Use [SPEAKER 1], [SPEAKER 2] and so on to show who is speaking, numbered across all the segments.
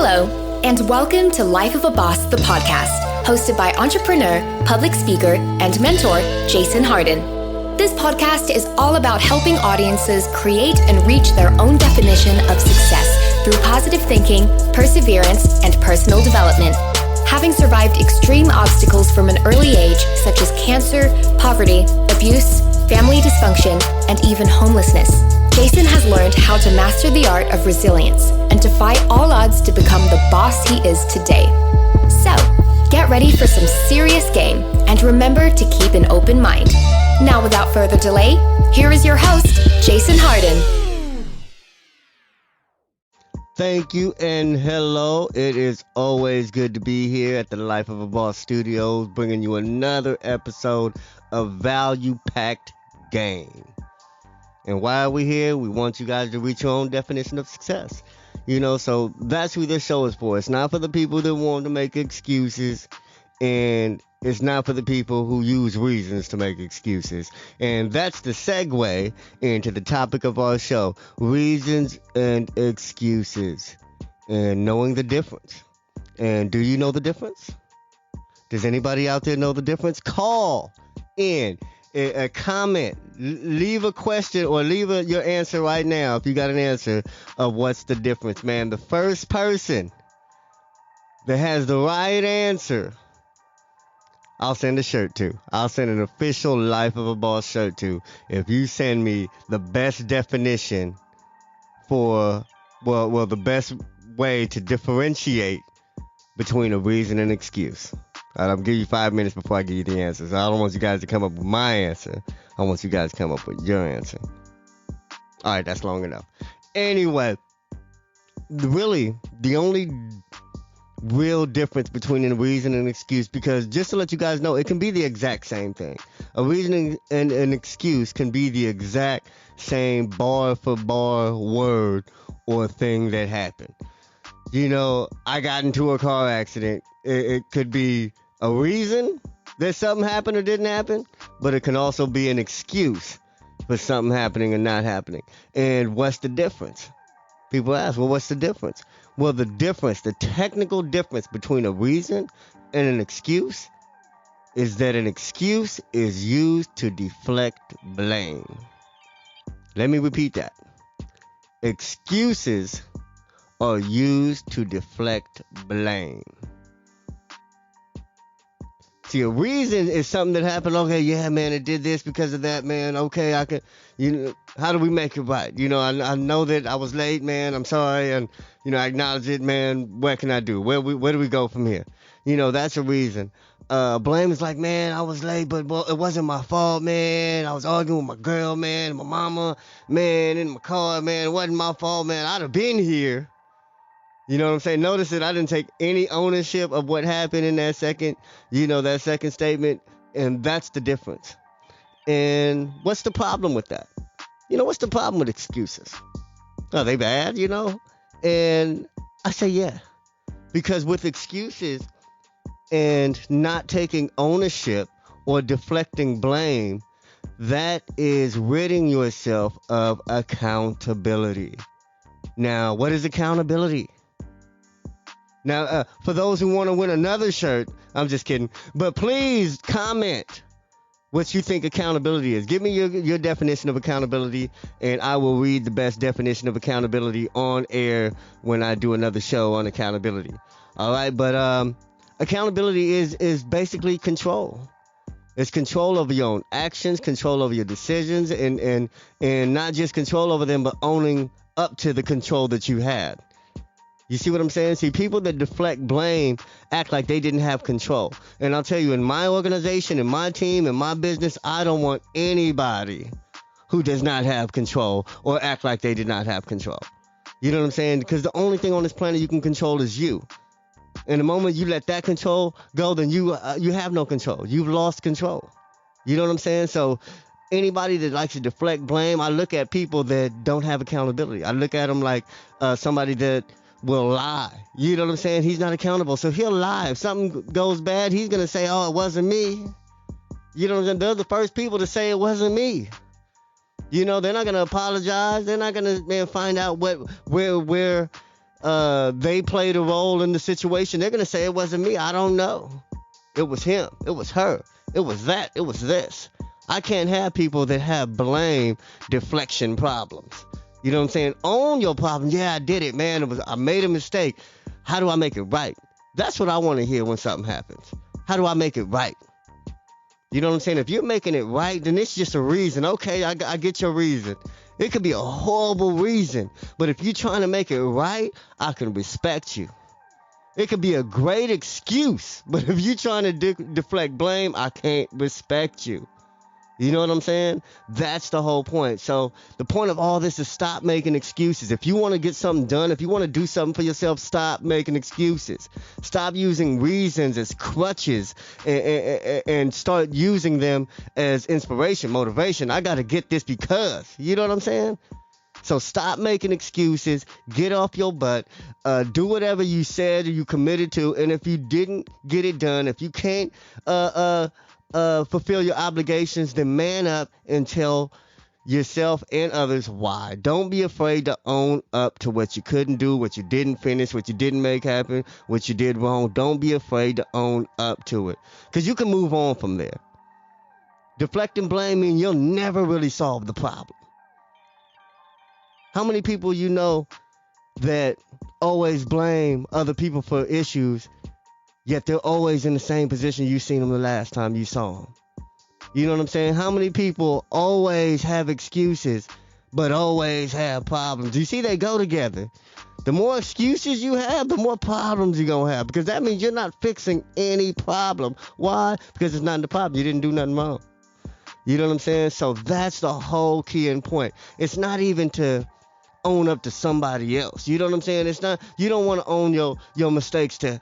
[SPEAKER 1] Hello, and welcome to Life of a Boss, the podcast, hosted by entrepreneur, public speaker, and mentor, Jason Hardin. This podcast is all about helping audiences create and reach their own definition of success through positive thinking, perseverance, and personal development. Having survived extreme obstacles from an early age, such as cancer, poverty, abuse, family dysfunction, and even homelessness, Jason has learned how to master the art of resilience and defy all odds to become the boss he is today. So, get ready for some serious game and remember to keep an open mind. Now, without further delay, here is your host, Jason Hardin.
[SPEAKER 2] Thank you and hello. It is always good to be here at the Life of a Boss Studios, bringing you another episode of value-packed game. And why are we here? We want you guys to reach your own definition of success. So that's who this show is for. It's not for the people that want to make excuses, and it's not for the people who use reasons to make excuses. And that's the segue into the topic of our show, reasons and excuses, and knowing the difference. And do you know the difference? Does anybody out there know the difference? Call in. A comment, leave a question, or leave your answer right now if you got an answer of what's the difference, man. The first person that has the right answer, I'll send a shirt to. I'll send an official Life of a Boss shirt to if you send me the best definition for, well, the best way to differentiate between a reason and excuse. I'll give you 5 minutes before I give you the answers. I don't want you guys to come up with my answer. I want you guys to come up with your answer. All right, that's long enough. Anyway, really, the only real difference between a reason and an excuse, because just to let you guys know, it can be the exact same thing. A reason and an excuse can be the exact same bar for bar word or thing that happened. I got into a car accident. It could be a reason that something happened or didn't happen, but it can also be an excuse for something happening or not happening. And what's the difference? People ask, well, what's the difference? Well, the technical difference between a reason and an excuse is that an excuse is used to deflect blame. Let me repeat that. Excuses are used to deflect blame. See, a reason is something that happened. Okay, yeah, man, it did this because of that, man. Okay, I can, how do we make it right? I know that I was late, man. I'm sorry. And, I acknowledge it, man. What can I do? Where do we go from here? That's a reason. Blame is like, man, I was late, but it wasn't my fault, man. I was arguing with my girl, man, and my mama, man, in my car, man. It wasn't my fault, man. I'd have been here. You know what I'm saying? Notice that I didn't take any ownership of what happened in that second, that second statement. And that's the difference. And what's the problem with that? What's the problem with excuses? Are they bad, And I say, yeah. Because with excuses and not taking ownership or deflecting blame, that is ridding yourself of accountability. Now, what is accountability? Now, for those who want to win another shirt, I'm just kidding. But please comment what you think accountability is. Give me your definition of accountability, and I will read the best definition of accountability on air when I do another show on accountability. All right, but accountability is basically control. It's control over your own actions, control over your decisions, and not just control over them, but owning up to the control that you had. You see what I'm saying? See, people that deflect blame act like they didn't have control. And I'll tell you, in my organization, in my team, in my business, I don't want anybody who does not have control or act like they did not have control. You know what I'm saying? Because the only thing on this planet you can control is you. And the moment you let that control go, then you have no control. You've lost control. You know what I'm saying? So anybody that likes to deflect blame, I look at people that don't have accountability. I look at them like somebody that will lie. You know what I'm saying? He's not accountable. So he'll lie. If something goes bad, he's going to say, oh, it wasn't me. You know what I'm saying? They're the first people to say it wasn't me. They're not going to apologize. They're not going to find out where they played a role in the situation, they're going to say it wasn't me. I don't know. It was him. It was her. It was that. It was this. I can't have people that have blame deflection problems. You know what I'm saying? Own your problem. Yeah, I did it, man. I made a mistake. How do I make it right? That's what I want to hear when something happens. How do I make it right? You know what I'm saying? If you're making it right, then it's just a reason. Okay, I get your reason. It could be a horrible reason, but if you're trying to make it right, I can respect you. It could be a great excuse, but if you're trying to deflect blame, I can't respect you. You know what I'm saying? That's the whole point. So the point of all this is stop making excuses. If you want to get something done, if you want to do something for yourself, stop making excuses. Stop using reasons as crutches and start using them as inspiration, motivation. I got to get this because. You know what I'm saying? So stop making excuses. Get off your butt. Do whatever you said or you committed to. And if you didn't get it done, if you can't fulfill your obligations, then man up and tell yourself and others why. Don't be afraid to own up to what you couldn't do, what you didn't finish, what you didn't make happen, what you did wrong. Don't be afraid to own up to it, because you can move on from there. Deflecting blame means you'll never really solve the problem. How many people you know that always blame other people for issues, yet they're always in the same position you seen them the last time you saw them? You know what I'm saying? How many people always have excuses, but always have problems? You see, they go together. The more excuses you have, the more problems you're going to have, because that means you're not fixing any problem. Why? Because it's not the problem. You didn't do nothing wrong. You know what I'm saying? So that's the whole key and point. It's not even to own up to somebody else. You know what I'm saying? It's not. You don't want to own your mistakes to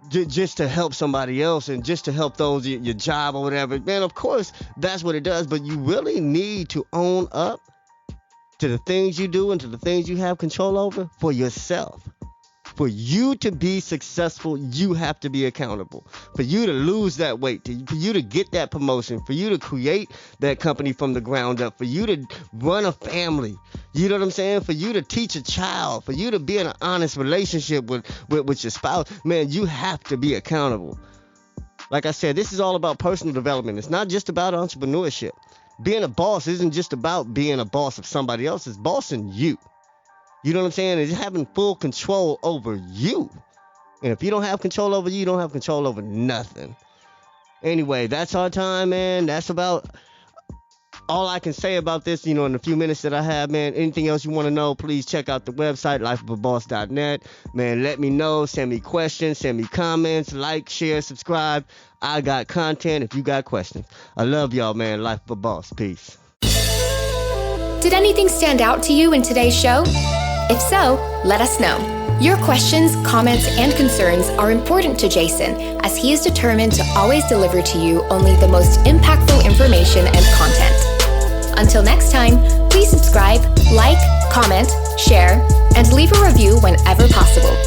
[SPEAKER 2] just to help somebody else and just to help those your job or whatever. Man, of course that's what it does, but you really need to own up to the things you do and to the things you have control over for yourself. For you to be successful, you have to be accountable. For you to lose that weight, for you to get that promotion, for you to create that company from the ground up, for you to run a family, you know what I'm saying? For you to teach a child, for you to be in an honest relationship with your spouse, man, you have to be accountable. Like I said, this is all about personal development. It's not just about entrepreneurship. Being a boss isn't just about being a boss of somebody else. It's bossing you. You know what I'm saying? It's having full control over you. And if you don't have control over you don't have control over nothing. Anyway, that's our time, man. That's about all I can say about this, in the few minutes that I have, man. Anything else you want to know, please check out the website, lifeofaboss.net. Man, let me know. Send me questions. Send me comments. Like, share, subscribe. I got content if you got questions. I love y'all, man. Life of a Boss. Peace.
[SPEAKER 1] Did anything stand out to you in today's show? If so, let us know. Your questions, comments, and concerns are important to Jason, as he is determined to always deliver to you only the most impactful information and content. Until next time, please subscribe, like, comment, share, and leave a review whenever possible.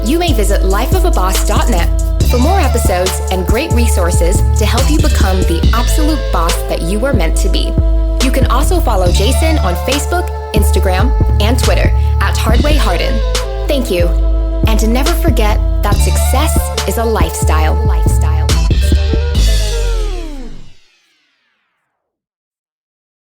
[SPEAKER 1] You may visit lifeofaboss.net for more episodes and great resources to help you become the absolute boss that you were meant to be. You can also follow Jason on Facebook, Instagram, and Twitter at Hardin. Thank you. And never forget that success is a lifestyle.